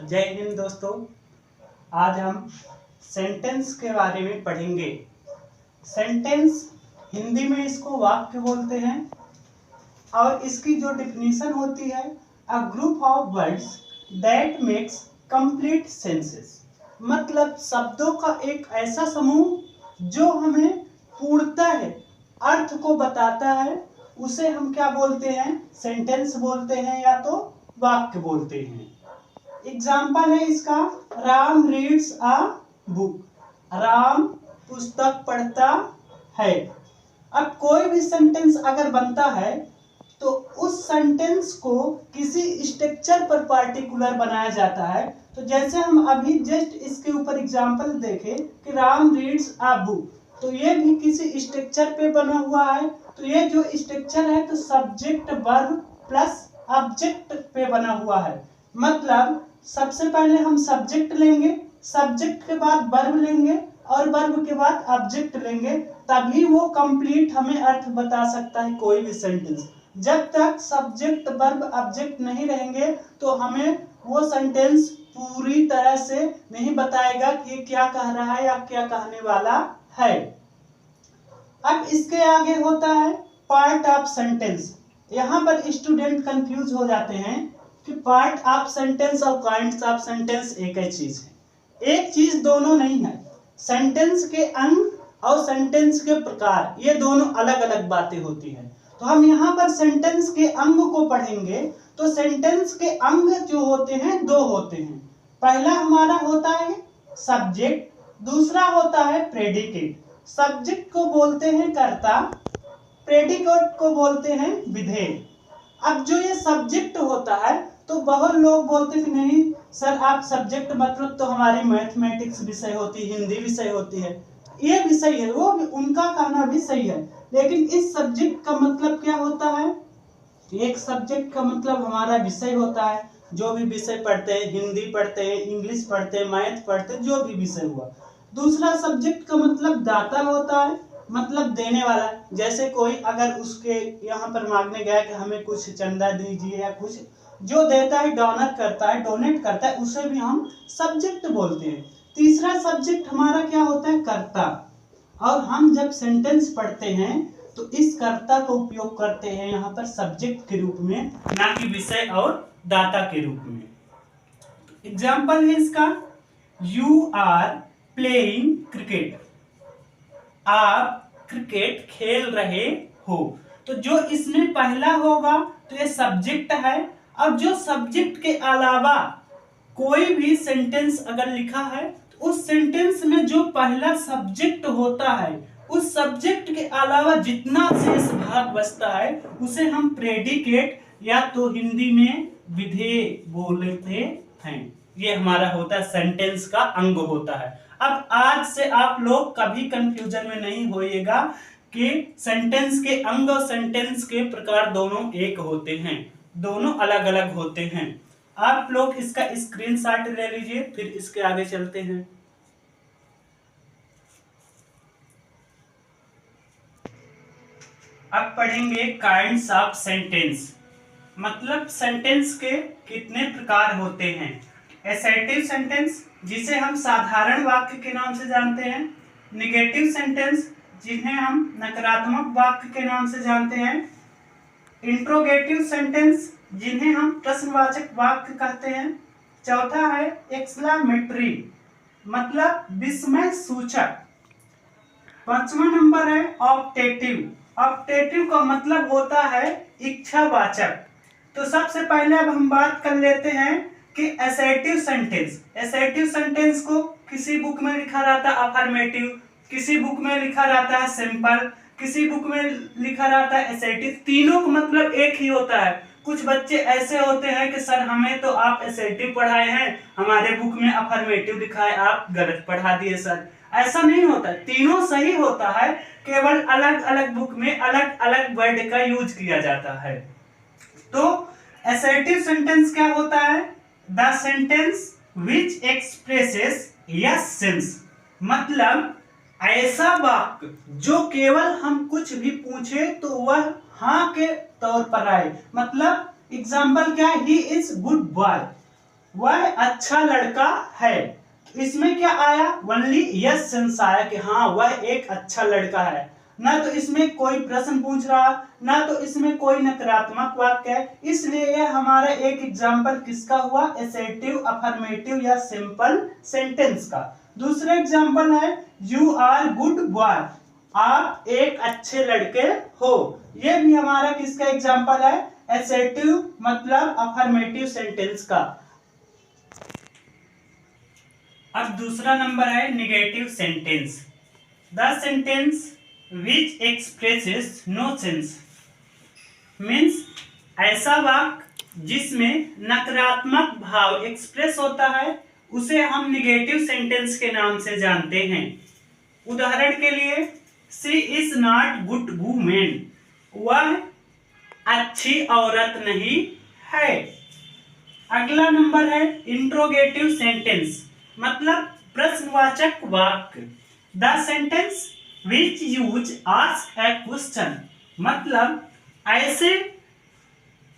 जय हिंद दोस्तों। आज हम सेंटेंस के बारे में पढ़ेंगे। सेंटेंस हिंदी में इसको वाक्य बोलते हैं और इसकी जो डिफिनीशन होती है, a group of words that makes complete senses. मतलब शब्दों का एक ऐसा समूह जो हमें पूर्णतः अर्थ को बताता है, उसे हम क्या बोलते हैं? सेंटेंस बोलते हैं या तो वाक्य बोलते हैं। एग्जाम्पल है इसका, Ram reads a book. Ram पुस्तक पढ़ता है। अब कोई भी सेंटेंस अगर बनता है तो उस सेंटेंस को किसी स्ट्रक्चर पर पार्टिकुलर बनाया जाता है। तो जैसे हम अभी जस्ट इसके ऊपर एग्जाम्पल देखें कि राम रीड्स अ बुक, तो ये भी किसी स्ट्रक्चर पे बना हुआ है। तो ये जो स्ट्रक्चर है तो सब्जेक्ट वर्ब प्लस ऑब्जेक्ट पे बना हुआ है। मतलब सबसे पहले हम सब्जेक्ट लेंगे, सब्जेक्ट के बाद वर्ब लेंगे और वर्ब के बाद ऑब्जेक्ट लेंगे, तभी वो कंप्लीट हमें अर्थ बता सकता है कोई भी सेंटेंस। जब तक सब्जेक्ट वर्ब ऑब्जेक्ट नहीं रहेंगे तो हमें वो सेंटेंस पूरी तरह से नहीं बताएगा कि क्या कह रहा है या क्या कहने वाला है। अब इसके आगे होता है पार्ट ऑफ सेंटेंस। यहाँ पर स्टूडेंट कंफ्यूज हो जाते हैं कि पार्ट ऑफ सेंटेंस और काइंड्स ऑफ सेंटेंस एक ही चीज है। एक चीज दोनों नहीं है। सेंटेंस के अंग और सेंटेंस के प्रकार, ये दोनों अलग अलग बातें होती हैं। तो हम यहाँ पर सेंटेंस के अंग को पढ़ेंगे। तो सेंटेंस के अंग जो होते हैं दो होते हैं। पहला हमारा होता है सब्जेक्ट, दूसरा होता है प्रेडिकेट। सब्जेक्ट को बोलते हैं कर्ता, प्रेडिकेट को बोलते हैं विधेय। अब जो ये सब्जेक्ट होता है तो बहुत लोग बोलते हैं नहीं सर आप सब्जेक्ट मतलब तो हमारी मैथमेटिक्स विषय होती है, हिंदी विषय होती है। ये विषय है, वो भी उनका कहना भी सही है, लेकिन इस सब्जेक्ट का मतलब क्या होता है? एक सब्जेक्ट का मतलब हमारा विषय होता है। जो भी विषय पढ़ते हैं, हिंदी पढ़ते हैं, इंग्लिश पढ़ते हैं, मैथ पढ़ते हैं, जो भी विषय हुआ। दूसरा सब्जेक्ट का मतलब दाता होता है, मतलब देने वाला। जैसे कोई अगर उसके यहाँ पर मांगने गया कि हमें कुछ चंदा दीजिए या कुछ, जो देता है डोनर करता है, डोनेट करता है, उसे भी हम सब्जेक्ट बोलते हैं। तीसरा सब्जेक्ट हमारा क्या होता है? कर्ता। और हम जब सेंटेंस पढ़ते हैं तो इस कर्ता का उपयोग करते हैं यहाँ पर सब्जेक्ट के रूप में, ना कि विषय और दाता के रूप में। एग्जाम्पल है इसका, यू आर प्लेइंग क्रिकेट। आप क्रिकेट खेल रहे हो। तो जो इसमें पहला होगा तो ये सब्जेक्ट है। अब जो सब्जेक्ट के अलावा कोई भी सेंटेंस अगर लिखा है तो उस सेंटेंस में जो पहला सब्जेक्ट होता है, उस सब्जेक्ट के अलावा जितना शेष भाग बचता है उसे हम प्रेडिकेट या तो हिंदी में विधेय बोलते हैं। ये हमारा होता है सेंटेंस का अंग होता है। अब आज से आप लोग कभी कंफ्यूजन में नहीं होइएगा कि सेंटेंस के अंग और सेंटेंस के प्रकार दोनों एक होते हैं, दोनों अलग अलग होते हैं। आप लोग इसका स्क्रीनशॉट ले लीजिए, फिर इसके आगे चलते हैं। अब पढ़ेंगे काइंड्स ऑफ सेंटेंस। मतलब सेंटेंस के कितने प्रकार होते हैं। एसर्टिव सेंटेंस, जिसे हम साधारण वाक्य के नाम से जानते हैं। नेगेटिव सेंटेंस, जिन्हें हम नकारात्मक वाक्य के नाम से जानते हैं। इंट्रोगेटिव सेंटेंस, जिन्हें हम प्रश्नवाचक वाक्य कहते हैं। चौथा है एक्सक्लेमेटरी, मतलब विस्मय सूचक। पांचवा नंबर है ऑप्टेटिव। ऑप्टेटिव का मतलब होता है इच्छावाचक। तो सबसे पहले अब हम बात कर लेते हैं कि असर्टिव सेंटेंस। असर्टिव सेंटेंस को किसी बुक में लिखा रहता है अफर्मेटिव, किसी बुक में लिखा रहता है सिंपल, किसी बुक में लिखा रहता है असर्टिव। तीनों का मतलब एक ही होता है। कुछ बच्चे ऐसे होते हैं कि सर हमें तो आप असर्टिव पढ़ाए हैं, हमारे बुक में अफर्मेटिव लिखा है, आप गलत पढ़ा दिए सर। ऐसा नहीं होता, तीनों सही होता है, केवल अलग अलग बुक में अलग अलग वर्ड का यूज किया जाता है। तो असर्टिव सेंटेंस क्या होता है? The sentence which expresses yes sense, मतलब ऐसा वाक्य जो केवल हम कुछ भी पूछे तो वह हाँ के तौर पर आए। मतलब एग्जाम्पल क्या है? ही इज गुड बॉय, वह अच्छा लड़का है। इसमें क्या आया? ओनली यस सेंस आया कि हाँ वह एक अच्छा लड़का है। ना तो इसमें कोई प्रश्न पूछ रहा, ना तो इसमें कोई नकारात्मक वाक्य है, इसलिए यह हमारा एक एग्जाम्पल किसका हुआ? एसर्टिव, अफर्मेटिव या सिंपल सेंटेंस का। दूसरा एग्जाम्पल है यू आर गुड बॉय, आप एक अच्छे लड़के हो। यह भी हमारा किसका एग्जाम्पल है? एसर्टिव मतलब अफर्मेटिव सेंटेंस का। अब दूसरा नंबर है negative sentence. The sentence which expresses no sense means ऐसा वाक्य जिसमें नकारात्मक भाव एक्सप्रेस होता है उसे हम निगेटिव सेंटेंस के नाम से जानते हैं। उदाहरण के लिए she is not good women, वह अच्छी औरत नहीं है। अगला नंबर है इंट्रोगेटिव सेंटेंस मतलब प्रश्नवाचक वाक्य। The sentence which use ask a question मतलब ऐसे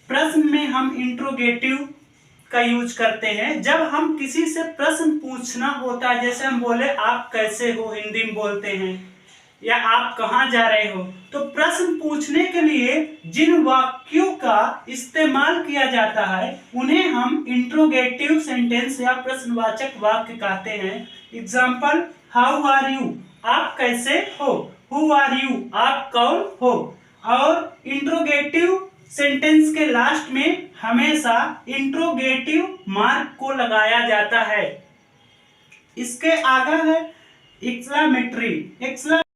प्रश्न में हम इंट्रोगेटिव का यूज करते हैं जब हम किसी से प्रश्न पूछना होता है। जैसे हम बोले आप कैसे हो, हिंदी में बोलते हैं, या आप कहाँ जा रहे हो। तो प्रश्न पूछने के लिए जिन वाक्यों का इस्तेमाल किया जाता है उन्हें हम इंट्रोगेटिव सेंटेंस या प्रश्नवाचक वाक्य कहते हैं। एग्जाम्पल हाउ आर यू, आप कैसे हो। हु आर यू, आप कौन हो। और इंट्रोगेटिव सेंटेंस के लास्ट में हमेशा इंट्रोगेटिव मार्क को लगाया जाता है। इसके आगे है एक्सक्लेमेटरी।